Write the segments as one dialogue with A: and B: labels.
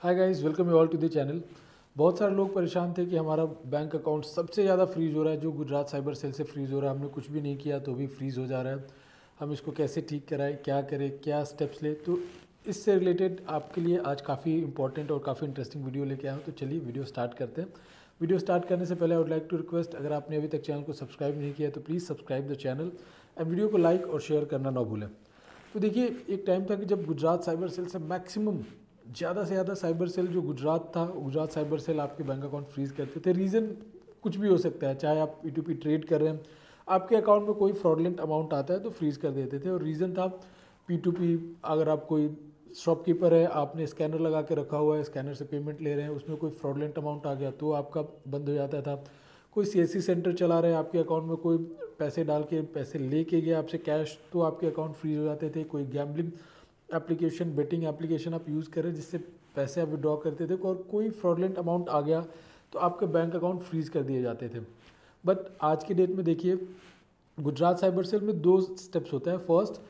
A: Hi guys, welcome you all to the channel. बहुत सारे लोग परेशान थे कि हमारा बैंक अकाउंट सबसे ज़्यादा फ्रीज़ हो रहा है, जो गुजरात साइबर सेल से फ्रीज़ हो रहा है। हमने कुछ भी नहीं किया तो भी फ्रीज़ हो जा रहा है। हम इसको कैसे ठीक कराएं, क्या करें, क्या स्टेप्स लें, तो इससे रिलेटेड आपके लिए आज काफ़ी इंपॉर्टेंट और काफ़ी इंटरेस्टिंग वीडियो लेके आया हूँ। तो चलिए वीडियो स्टार्ट करते हैं। वीडियो स्टार्ट करने से पहले I would like to request, अगर आपने अभी तक चैनल को सब्सक्राइब नहीं किया तो please subscribe the channel and video को लाइक और शेयर करना ना भूलें। तो देखिए, एक टाइम था कि जब गुजरात साइबर सेल से मैक्सिमम ज़्यादा से ज़्यादा साइबर सेल जो गुजरात था, गुजरात साइबर सेल आपके बैंक अकाउंट फ्रीज़ करते थे। रीज़न कुछ भी हो सकता है, चाहे आप P2P ट्रेड कर रहे हैं, आपके अकाउंट में कोई फ्रॉडलेंट अमाउंट आता है तो फ्रीज़ कर देते थे। और रीज़न था P2P, अगर आप कोई शॉपकीपर है, आपने स्कैनर लगा के रखा हुआ है, स्कैनर से पेमेंट ले रहे हैं, उसमें कोई फ्रॉडलेंट अमाउंट आ गया तो आपका बंद हो जाता था। कोई CSC सेंटर चला रहे हैं, आपके अकाउंट में कोई पैसे डाल के पैसे लेके गया आपसे कैश, तो आपके अकाउंट फ्रीज हो जाते थे। कोई गैम्बलिंग एप्लीकेशन, बेटिंग एप्लीकेशन आप यूज़ करें जिससे पैसे आप विड्रॉ करते थे, और कोई फ्रॉडलेंट अमाउंट आ गया तो आपके बैंक अकाउंट फ्रीज कर दिए जाते थे। बट आज की डेट में देखिए, गुजरात साइबर सेल में दो स्टेप्स होता है। फर्स्ट,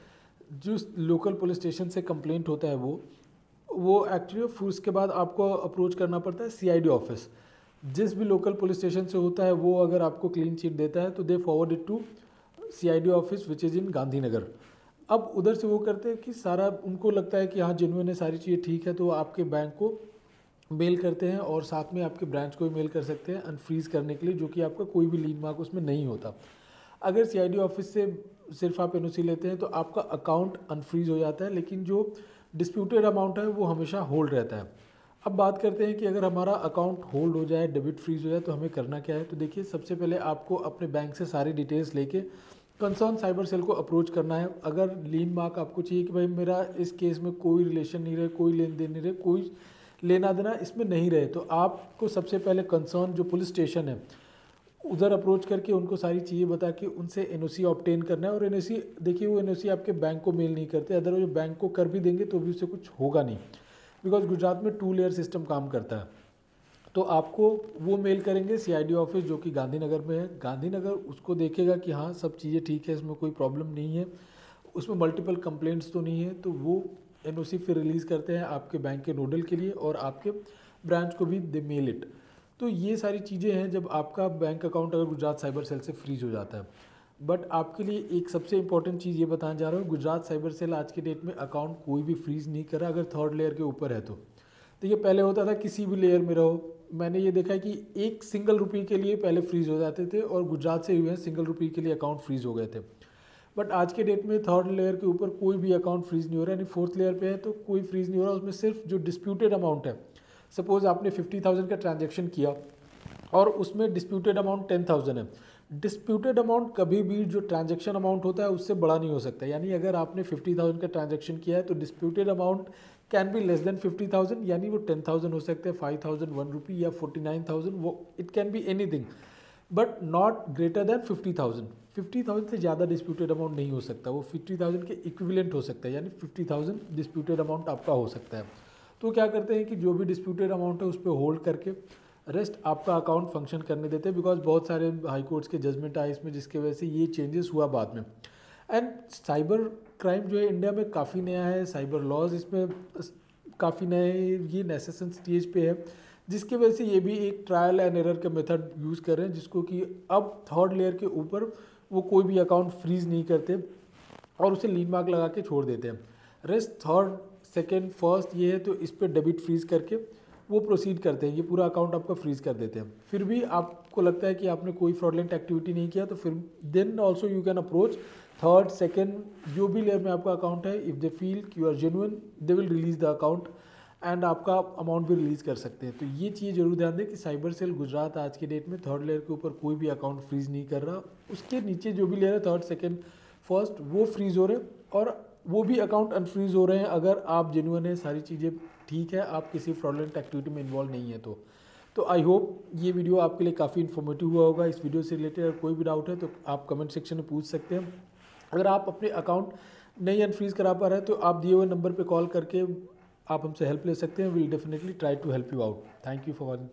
A: जो लोकल पुलिस स्टेशन से कंप्लेंट होता है वो एक्चुअली फिर उसके बाद आपको अप्रोच करना पड़ता है CID ऑफिस। जिस भी लोकल पुलिस स्टेशन से होता है वो अगर आपको क्लीन चिट देता है तो they forward it to CID office which is in Gandhinagar. अब उधर से वो करते हैं कि सारा उनको लगता है कि हाँ जेन्युइन है, सारी चीज़ें ठीक है, तो आपके बैंक को मेल करते हैं और साथ में आपके ब्रांच को भी मेल कर सकते हैं अनफ्रीज करने के लिए, जो कि आपका कोई भी लीन मार्क उसमें नहीं होता। अगर CID ऑफिस से सिर्फ आप NOC लेते हैं तो आपका अकाउंट अनफ्रीज हो जाता है, लेकिन जो डिस्प्यूटेड अमाउंट है वो हमेशा होल्ड रहता है। अब बात करते हैं कि अगर हमारा अकाउंट होल्ड हो जाए, डेबिट फ्रीज हो जाए, तो हमें करना क्या है। तो देखिए, सबसे पहले आपको अपने बैंक से सारी डिटेल्स लेके कंसर्न साइबर सेल को अप्रोच करना है। अगर लीन मार्क आपको चाहिए कि भाई मेरा इस केस में कोई रिलेशन नहीं रहे, कोई लेन देन नहीं रहे, कोई लेना देना इसमें नहीं रहे, तो आपको सबसे पहले कंसर्न जो पुलिस स्टेशन है उधर अप्रोच करके उनको सारी चीज़ें बता के उनसे NOC ऑब्टेन करना है। और NOC देखिए, वो NOC आपके बैंक को मेल नहीं करते, अदरवाइज बैंक को कर भी देंगे तो भी उससे कुछ होगा नहीं, बिकॉज गुजरात में 2 लेयर सिस्टम काम करता है। तो आपको वो मेल करेंगे CID ऑफिस जो कि गांधीनगर में है। गांधीनगर उसको देखेगा कि हाँ सब चीज़ें ठीक है, इसमें कोई प्रॉब्लम नहीं है, उसमें मल्टीपल कंप्लेंट्स तो नहीं है, तो वो NOC फिर रिलीज़ करते हैं आपके बैंक के नोडल के लिए और आपके ब्रांच को भी दे मेल इट। तो ये सारी चीज़ें हैं जब आपका बैंक अकाउंट अगर गुजरात साइबर सेल से फ्रीज हो जाता है। बट आपके लिए एक सबसे इंपॉर्टेंट चीज़ ये बताने जा रहा हूँ, गुजरात साइबर सेल आज के डेट में अकाउंट कोई भी फ्रीज नहीं कर रहा अगर थर्ड लेयर के ऊपर है तो। ये पहले होता था किसी भी लेयर में रहो, मैंने ये देखा है कि एक सिंगल रुपये के लिए पहले फ्रीज हो जाते थे, और गुजरात से हुए हैं सिंगल रुपये के लिए अकाउंट फ्रीज हो गए थे। बट आज के डेट में थर्ड लेयर के ऊपर कोई भी अकाउंट फ्रीज नहीं हो रहा है, यानी फोर्थ लेयर पे है तो कोई फ्रीज नहीं हो रहा। उसमें सिर्फ जो डिस्प्यूटेड अमाउंट है, सपोज आपने 50,000 का ट्रांजेक्शन किया और उसमें डिस्प्यूटेड अमाउंट 10,000 है। डिस्प्यूटेड अमाउंट कभी भी जो ट्रांजैक्शन अमाउंट होता है उससे बड़ा नहीं हो सकता। यानी अगर आपने 50,000 का ट्रांजैक्शन किया है तो disputed amount can be less than 50,000, यानी वो 10,000 हो सकते हैं, 5,000, 1 रुपी या 49,000, वो it can be anything, but not greater than 50,000। 50,000 से ज़्यादा डिस्प्यूटेड अमाउंट नहीं हो सकता, वो 50,000 के इक्विवेलेंट हो सकता है, यानी 50,000 डिस्प्यूटेड अमाउंट आपका हो सकता है। तो क्या करते हैं कि जो भी डिस्प्यूटेड अमाउंट है उस पर होल्ड करके रेस्ट आपका अकाउंट फंक्शन करने देते हैं, बिकॉज बहुत सारे हाई कोर्ट्स के जजमेंट आए इसमें, जिसके वजह से ये चेंजेस हुआ बाद में। एंड साइबर क्राइम जो है इंडिया में काफ़ी नया है, साइबर लॉज इसमें काफ़ी नए, ये नेसेसन स्टेज पे है, जिसकी वजह से ये भी एक ट्रायल एंड एरर का मेथड यूज़ कर रहे हैं, जिसको कि अब थर्ड लेयर के ऊपर वो कोई भी अकाउंट फ्रीज नहीं करते और उसे लीन मार्क लगा के छोड़ देते हैं। रेस्ट थर्ड, सेकेंड, फर्स्ट ये है तो इस पर डेबिट फ्रीज करके वो प्रोसीड करते हैं, ये पूरा अकाउंट आपका फ्रीज कर देते हैं। फिर भी आपको लगता है कि आपने कोई फ्रॉडलेंट एक्टिविटी नहीं किया तो फिर then also you can approach third, second, जो भी लेयर में आपका अकाउंट है। इफ़ दे फील कि you are genuine, they will release the account and आपका अमाउंट भी रिलीज़ कर सकते हैं। तो ये चीज़ जरूर ध्यान दें कि साइबर सेल गुजरात आज के डेट में थर्ड लेयर के ऊपर कोई भी अकाउंट फ्रीज नहीं कर रहा, उसके नीचे जो भी लेयर है थर्ड, सेकेंड, फर्स्ट, वो फ्रीज हो रहे हैं, और वो भी अकाउंट अनफ्रीज हो रहे हैं अगर आप जेन्युइन है, सारी चीज़ें ठीक है, आप किसी फ्रॉडलेंट एक्टिविटी में इन्वॉल्व नहीं है तो आई होप ये वीडियो आपके लिए काफ़ी इन्फॉर्मेटिव हुआ होगा। इस वीडियो से रिलेटेड अगर कोई भी डाउट है तो आप कमेंट सेक्शन में पूछ सकते हैं। अगर आप अपने अकाउंट नहीं अनफ्रीज करा पा रहे हैं तो आप दिए हुए नंबर पर कॉल करके आप हमसे हेल्प ले सकते हैं। Will definitely try to help you out. Thank you for watching.